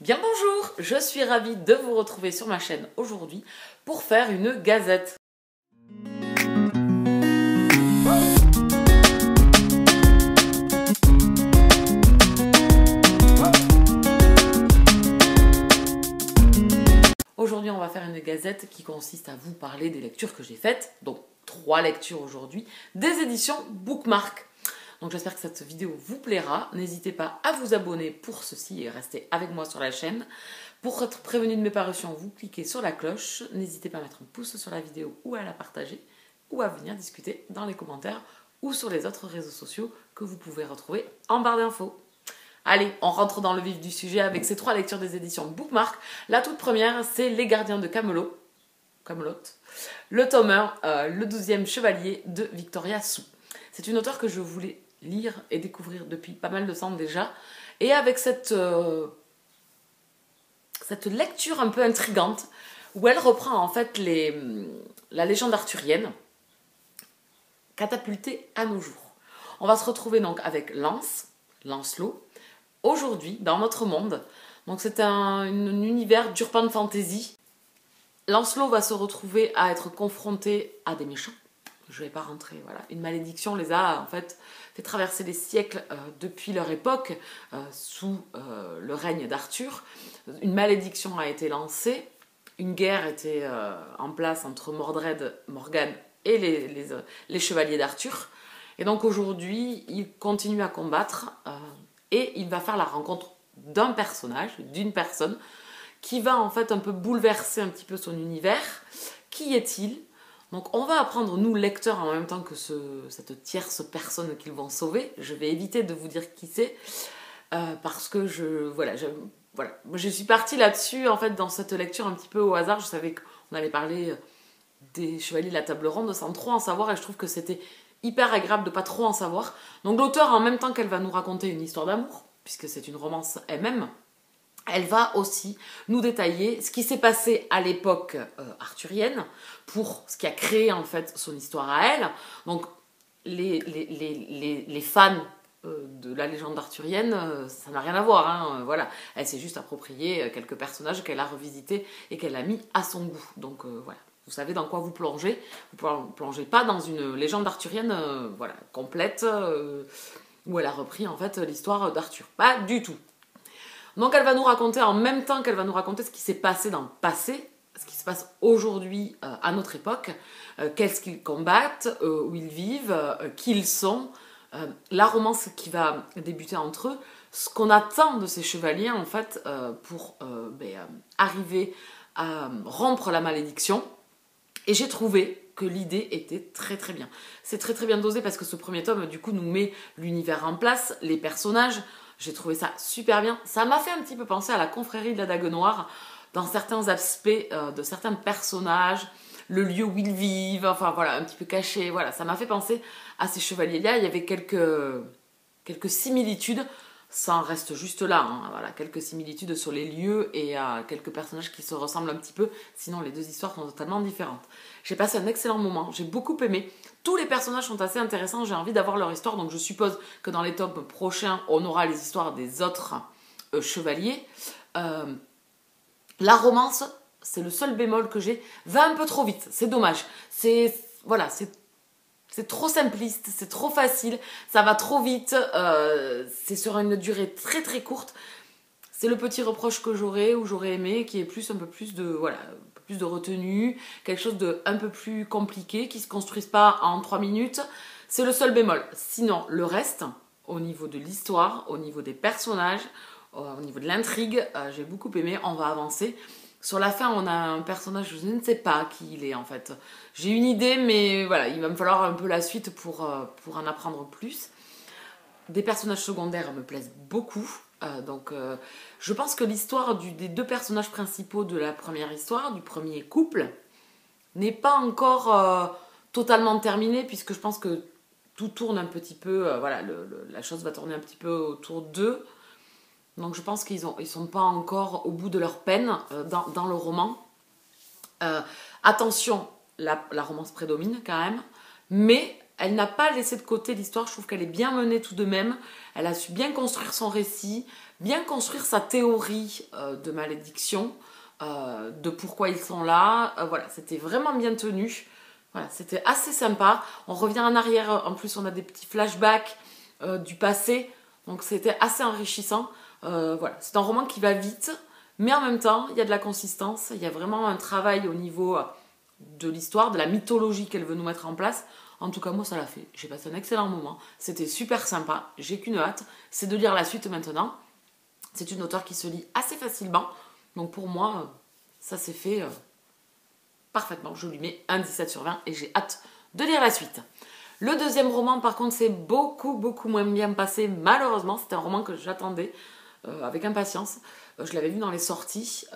Bien bonjour, je suis ravie de vous retrouver sur ma chaîne aujourd'hui pour faire une gazette. Aujourd'hui, on va faire une gazette qui consiste à vous parler des lectures que j'ai faites, donc 3 lectures aujourd'hui, des éditions Bookmark. Donc j'espère que cette vidéo vous plaira. N'hésitez pas à vous abonner pour ceci et rester avec moi sur la chaîne. Pour être prévenu de mes parutions, vous cliquez sur la cloche. N'hésitez pas à mettre un pouce sur la vidéo ou à la partager ou à venir discuter dans les commentaires ou sur les autres réseaux sociaux que vous pouvez retrouver en barre d'infos. Allez, on rentre dans le vif du sujet avec ces 3 lectures des éditions Bookmark. La toute première, c'est Les Gardiens de Camelot. Le tome 1, le 12e chevalier de Victoria Sue. C'est une auteure que je voulais lire et découvrir depuis pas mal de temps déjà. Et avec cette lecture un peu intrigante, où elle reprend en fait la légende arthurienne, catapultée à nos jours. On va se retrouver donc avec Lancelot, aujourd'hui dans notre monde. Donc c'est un univers d'urban fantasy. Lancelot va se retrouver à être confronté à des méchants. Je ne vais pas rentrer, voilà. Une malédiction les a en fait fait traverser les siècles depuis leur époque, sous le règne d'Arthur. Une malédiction a été lancée, une guerre était en place entre Mordred, Morgane et les chevaliers d'Arthur. Et donc aujourd'hui, il continue à combattre et il va faire la rencontre d'un personnage, d'une personne, qui va en fait un peu bouleverser un petit peu son univers. Qui est-il ? Donc on va apprendre, nous lecteurs, en même temps que cette tierce personne qu'ils vont sauver. Je vais éviter de vous dire qui c'est, parce que je suis partie là-dessus, en fait, dans cette lecture un petit peu au hasard. Je savais qu'on allait parler des Chevaliers de la Table Ronde sans trop en savoir, et je trouve que c'était hyper agréable de pas trop en savoir. Donc l'auteure, en même temps qu'elle va nous raconter une histoire d'amour, puisque c'est une romance elle-même, elle va aussi nous détailler ce qui s'est passé à l'époque arthurienne, pour ce qui a créé en fait son histoire à elle. Donc les fans de la légende arthurienne, ça n'a rien à voir, hein, voilà. Elle s'est juste approprié quelques personnages qu'elle a revisités et qu'elle a mis à son goût. Donc voilà, vous savez dans quoi vous plongez. Vous ne plongez pas dans une légende arthurienne voilà, complète, où elle a repris en fait l'histoire d'Arthur. Pas du tout. Donc elle va nous raconter, en même temps qu'elle va nous raconter ce qui s'est passé dans le passé, ce qui se passe aujourd'hui à notre époque, qu'est-ce qu'ils combattent, où ils vivent, qui ils sont, la romance qui va débuter entre eux, ce qu'on attend de ces chevaliers en fait pour arriver à rompre la malédiction. Et j'ai trouvé que l'idée était très très bien. C'est très très bien dosé parce que ce premier tome du coup nous met l'univers en place, les personnages. J'ai trouvé ça super bien. Ça m'a fait un petit peu penser à la confrérie de la Dague Noire dans certains aspects de certains personnages, le lieu où ils vivent, enfin voilà, un petit peu caché. Voilà, ça m'a fait penser à ces chevaliers-là. Il y avait quelques similitudes. Ça en reste juste là, hein. Voilà, quelques similitudes sur les lieux et quelques personnages qui se ressemblent un petit peu. Sinon, les deux histoires sont totalement différentes. J'ai passé un excellent moment, j'ai beaucoup aimé. Tous les personnages sont assez intéressants, j'ai envie d'avoir leur histoire. Donc je suppose que dans les tomes prochains, on aura les histoires des autres chevaliers. La romance, c'est le seul bémol que j'ai, va un peu trop vite. C'est dommage. C'est trop simpliste, c'est trop facile, ça va trop vite, c'est sur une durée très très courte. C'est le petit reproche que j'aurais ou j'aurais aimé, qui est un peu plus de retenue, quelque chose de un peu plus compliqué, qui ne se construise pas en 3 minutes. C'est le seul bémol. Sinon, le reste, au niveau de l'histoire, au niveau des personnages, au niveau de l'intrigue, j'ai beaucoup aimé, on va avancer. Sur la fin, on a un personnage, je ne sais pas qui il est en fait. J'ai une idée, mais voilà, il va me falloir un peu la suite pour en apprendre plus. Des personnages secondaires me plaisent beaucoup. Je pense que l'histoire des 2 personnages principaux de la première histoire, du premier couple, n'est pas encore totalement terminée, puisque je pense que tout tourne un petit peu, voilà, la chose va tourner un petit peu autour d'eux. Donc je pense qu'ils ne sont pas encore au bout de leur peine dans le roman. Attention, la romance prédomine quand même, mais Elle n'a pas laissé de côté l'histoire, je trouve qu'elle est bien menée tout de même. Elle a su bien construire son récit, bien construire sa théorie de malédiction, de pourquoi ils sont là. Voilà, c'était vraiment bien tenu. Voilà, c'était assez sympa. On revient en arrière, en plus on a des petits flashbacks du passé, donc c'était assez enrichissant. Voilà, c'est un roman qui va vite, mais en même temps, il y a de la consistance, il y a vraiment un travail au niveau de l'histoire, de la mythologie qu'elle veut nous mettre en place. En tout cas, moi, ça l'a fait. J'ai passé un excellent moment. C'était super sympa. J'ai qu'une hâte, c'est de lire la suite maintenant. C'est une auteure qui se lit assez facilement. Donc pour moi, ça s'est fait parfaitement. Je lui mets un 17 sur 20 et j'ai hâte de lire la suite. Le deuxième roman, par contre, c'est beaucoup moins bien passé. Malheureusement, c'était un roman que j'attendais avec impatience. Je l'avais vu dans les sorties.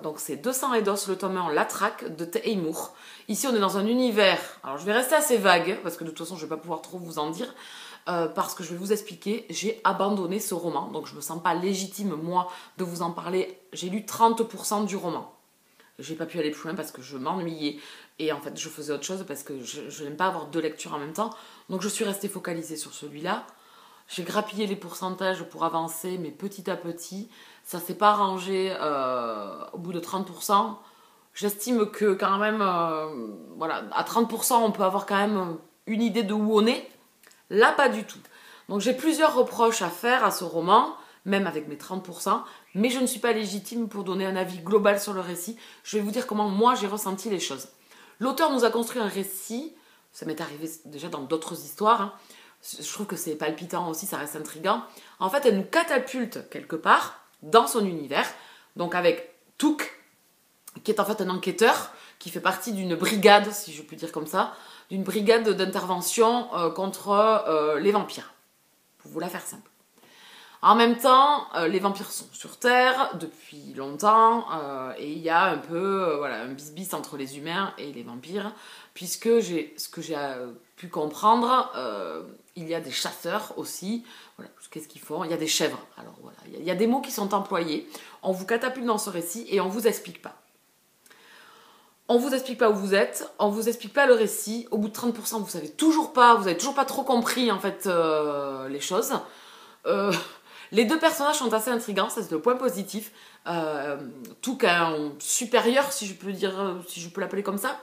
Donc c'est 200 et d'os, le tome 1, La Traque de Taimour. Ici, on est dans un univers. Alors, je vais rester assez vague, parce que de toute façon, je ne vais pas pouvoir trop vous en dire. Parce que je vais vous expliquer, j'ai abandonné ce roman. Donc, je ne me sens pas légitime, moi, de vous en parler. J'ai lu 30% du roman. J'ai pas pu aller plus loin parce que je m'ennuyais. Et en fait, je faisais autre chose parce que je n'aime pas avoir deux lectures en même temps. Donc, je suis restée focalisée sur celui-là. J'ai grappillé les pourcentages pour avancer, mais petit à petit, ça s'est pas arrangé au bout de 30%. J'estime que quand même, voilà, à 30%, on peut avoir quand même une idée de où on est. Là, pas du tout. Donc j'ai plusieurs reproches à faire à ce roman, même avec mes 30%, mais je ne suis pas légitime pour donner un avis global sur le récit. Je vais vous dire comment moi j'ai ressenti les choses. L'auteur nous a construit un récit, ça m'est arrivé déjà dans d'autres histoires, hein. Je trouve que c'est palpitant aussi, ça reste intriguant. En fait, elle nous catapulte quelque part dans son univers, donc avec Touk, qui est en fait un enquêteur, qui fait partie d'une brigade, si je puis dire comme ça, d'une brigade d'intervention contre les vampires. Pour vous la faire simple. En même temps, les vampires sont sur Terre depuis longtemps et il y a un peu voilà, un bis-bis entre les humains et les vampires, puisque ce que j'ai pu comprendre, il y a des chasseurs aussi. Voilà, qu'est-ce qu'ils font? Il y a des chèvres. Alors voilà, il y a des mots qui sont employés. On vous catapulte dans ce récit et on vous explique pas. On vous explique pas où vous êtes, on vous explique pas le récit. Au bout de 30%, vous avez toujours pas trop compris en fait les choses. Les deux personnages sont assez intrigants, ça c'est le point positif. Tout qu'un supérieur, si je peux dire, si je peux l'appeler comme ça,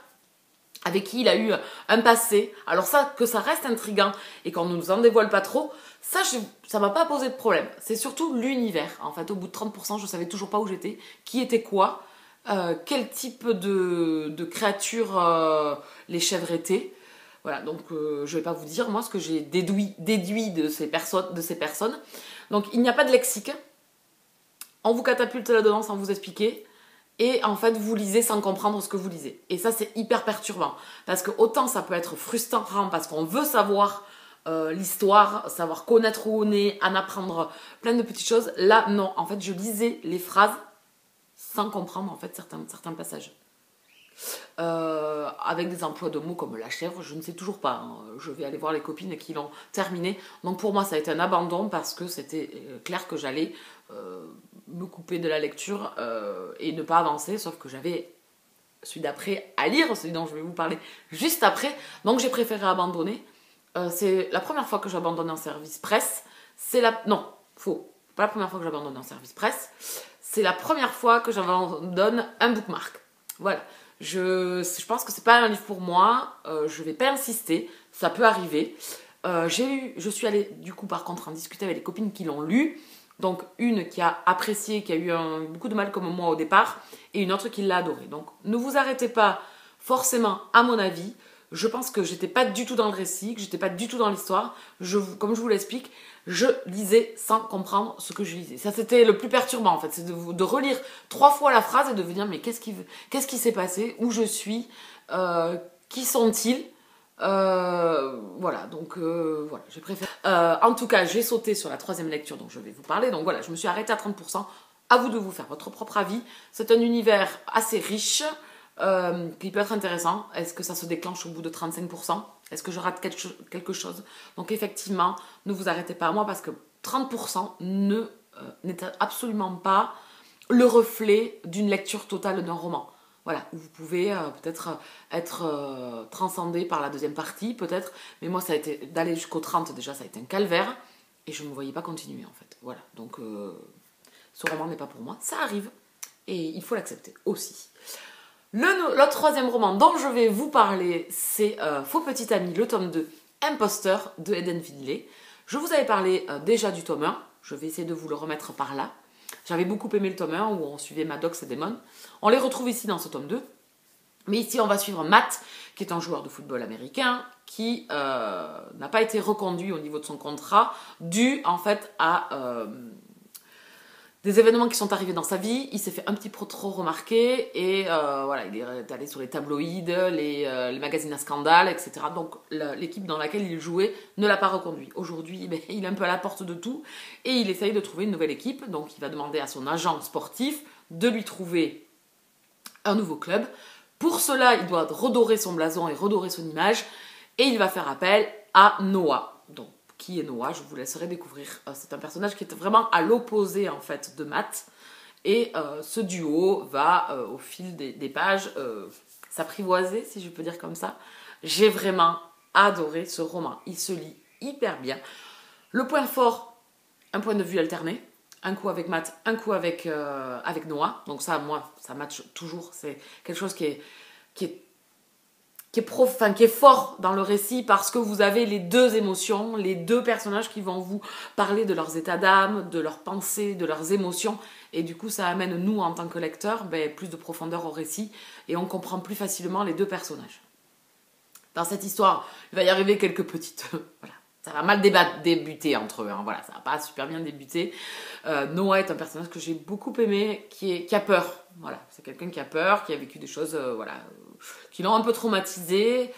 avec qui il a eu un passé. Alors ça, que ça reste intriguant et qu'on ne nous en dévoile pas trop, ça m'a pas posé de problème. C'est surtout l'univers. En fait, au bout de 30%, je savais toujours pas où j'étais, qui était quoi, quel type de créature les chèvres étaient. Voilà, donc je vais pas vous dire moi ce que j'ai déduit de ces personnes. Donc il n'y a pas de lexique. On vous catapulte là-dedans sans vous expliquer. Et en fait, vous lisez sans comprendre ce que vous lisez. Et ça, c'est hyper perturbant. Parce que autant ça peut être frustrant parce qu'on veut savoir l'histoire, savoir connaître où on est, en apprendre plein de petites choses. Là, non. En fait, je lisais les phrases sans comprendre en fait certains passages. Avec des emplois de mots comme la chèvre, je ne sais toujours pas. Hein. Je vais aller voir les copines qui l'ont terminé. Donc pour moi, ça a été un abandon parce que c'était clair que j'allais me couper de la lecture et ne pas avancer, sauf que j'avais celui d'après à lire, celui dont je vais vous parler juste après. Donc j'ai préféré abandonner. C'est la première fois que j'abandonne un service presse. Non, faux. Pas la première fois que j'abandonne un service presse. C'est la première fois que j'abandonne un bookmark. Voilà. Je pense que c'est pas un livre pour moi. Je vais pas insister. Ça peut arriver. Je suis allée du coup par contre en discuter avec les copines qui l'ont lu. Donc une qui a apprécié, qui a eu beaucoup de mal comme moi au départ, et une autre qui l'a adoré. Donc ne vous arrêtez pas forcément à mon avis. Je pense que j'étais pas du tout dans le récit, que j'étais pas du tout dans l'histoire. Comme je vous l'explique, je lisais sans comprendre ce que je lisais. Ça c'était le plus perturbant en fait, c'est de relire 3 fois la phrase et de vous dire mais qu'est-ce qui s'est passé, où je suis, qui sont-ils? Voilà, donc voilà, j'ai préféré. En tout cas, j'ai sauté sur la 3e lecture dont je vais vous parler. Donc voilà, je me suis arrêtée à 30%. À vous de vous faire votre propre avis. C'est un univers assez riche qui peut être intéressant. Est-ce que ça se déclenche au bout de 35%? Est-ce que je rate quelque chose? Donc effectivement, ne vous arrêtez pas à moi parce que 30% n'est absolument pas le reflet d'une lecture totale d'un roman. voilà, où vous pouvez peut-être être transcendé par la deuxième partie, peut-être. Mais moi, ça a été d'aller jusqu'au 30, déjà, ça a été un calvaire. Et je ne me voyais pas continuer, en fait. Voilà, donc ce roman n'est pas pour moi. Ça arrive. Et il faut l'accepter aussi. Le troisième roman dont je vais vous parler, c'est Faux Petit Ami, le tome 2, Imposteur, de Eden Finlay. Je vous avais parlé déjà du tome 1. Je vais essayer de vous le remettre par là. J'avais beaucoup aimé le tome 1 où on suivait Maddox et Damon. On les retrouve ici dans ce tome 2. Mais ici, on va suivre Matt, qui est un joueur de football américain, qui n'a pas été reconduit au niveau de son contrat, dû en fait à des événements qui sont arrivés dans sa vie. Il s'est fait un petit peu trop remarquer et voilà, il est allé sur les tabloïds, les magazines à scandale, etc. Donc l'équipe dans laquelle il jouait ne l'a pas reconduit. Aujourd'hui, il est un peu à la porte de tout et il essaye de trouver une nouvelle équipe. Donc il va demander à son agent sportif de lui trouver un nouveau club. Pour cela, il doit redorer son blason et redorer son image et il va faire appel à Noah. Donc, qui est Noah, je vous laisserai découvrir. C'est un personnage qui est vraiment à l'opposé en fait de Matt. Et ce duo va, au fil des pages, s'apprivoiser, si je peux dire comme ça. J'ai vraiment adoré ce roman. Il se lit hyper bien. Le point fort, un point de vue alterné. Un coup avec Matt, un coup avec Noah. Donc ça, moi, ça match toujours. C'est quelque chose qui est fort dans le récit parce que vous avez les deux émotions, les deux personnages qui vont vous parler de leurs états d'âme, de leurs pensées, de leurs émotions. Et du coup, ça amène nous, en tant que lecteurs, plus de profondeur au récit et on comprend plus facilement les deux personnages. Dans cette histoire, il va y arriver quelques petites... voilà. Ça va mal débuter entre eux, hein. Voilà, ça va pas super bien débuter. Noah est un personnage que j'ai beaucoup aimé, qui a peur. Voilà, c'est quelqu'un qui a peur, qui a vécu des choses qui l'ont un peu traumatisé,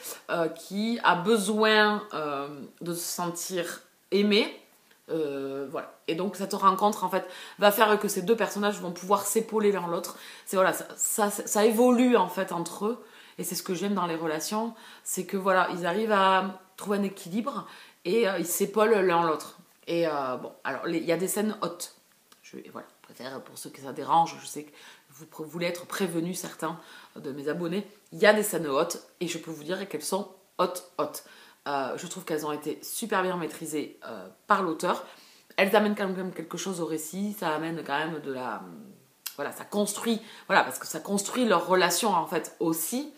qui a besoin de se sentir aimé. Voilà. Et donc cette rencontre en fait va faire que ces deux personnages vont pouvoir s'épauler l'un l'autre. C'est voilà, ça évolue en fait entre eux. Et c'est ce que j'aime dans les relations, c'est que voilà, ils arrivent à trouver un équilibre et ils s'épaulent l'un l'autre. Et bon, alors il y a des scènes hautes. Je préfère, pour ceux que ça dérange, je sais que vous voulez être prévenus, certains de mes abonnés, il y a des scènes hautes et je peux vous dire qu'elles sont hautes. Je trouve qu'elles ont été super bien maîtrisées par l'auteur. Elles amènent quand même quelque chose au récit, ça amène quand même de la... Voilà, ça construit, voilà, parce que ça construit leur relation en fait aussi.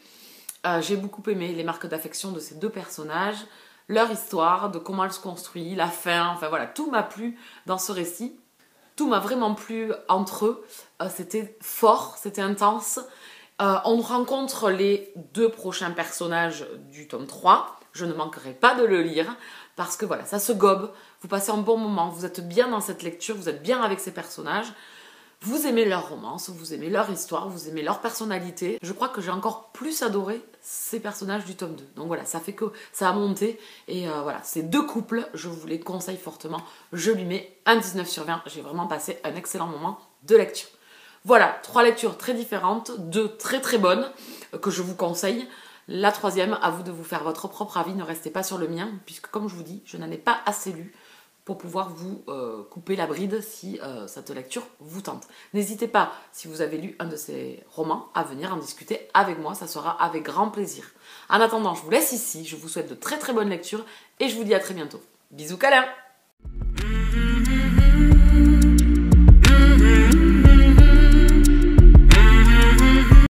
J'ai beaucoup aimé les marques d'affection de ces deux personnages, leur histoire, de comment elle se construit, la fin, enfin voilà, tout m'a plu dans ce récit. Tout m'a vraiment plu entre eux. C'était fort, c'était intense. On rencontre les deux prochains personnages du tome 3. Je ne manquerai pas de le lire parce que voilà, ça se gobe. Vous passez un bon moment, vous êtes bien dans cette lecture, vous êtes bien avec ces personnages. Vous aimez leur romance, vous aimez leur histoire, vous aimez leur personnalité. Je crois que j'ai encore plus adoré ces personnages du tome 2. Donc voilà, ça fait que ça a monté. Et voilà, ces deux couples, je vous les conseille fortement. Je lui mets un 19 sur 20. J'ai vraiment passé un excellent moment de lecture. Voilà, 3 lectures très différentes, 2 très très bonnes, que je vous conseille. La troisième, à vous de vous faire votre propre avis, ne restez pas sur le mien, puisque comme je vous dis, je n'en ai pas assez lu pour pouvoir vous couper la bride si cette lecture vous tente. N'hésitez pas, si vous avez lu un de ces romans, à venir en discuter avec moi, ça sera avec grand plaisir. En attendant, je vous laisse ici, je vous souhaite de très très bonnes lectures et je vous dis à très bientôt. Bisous câlins!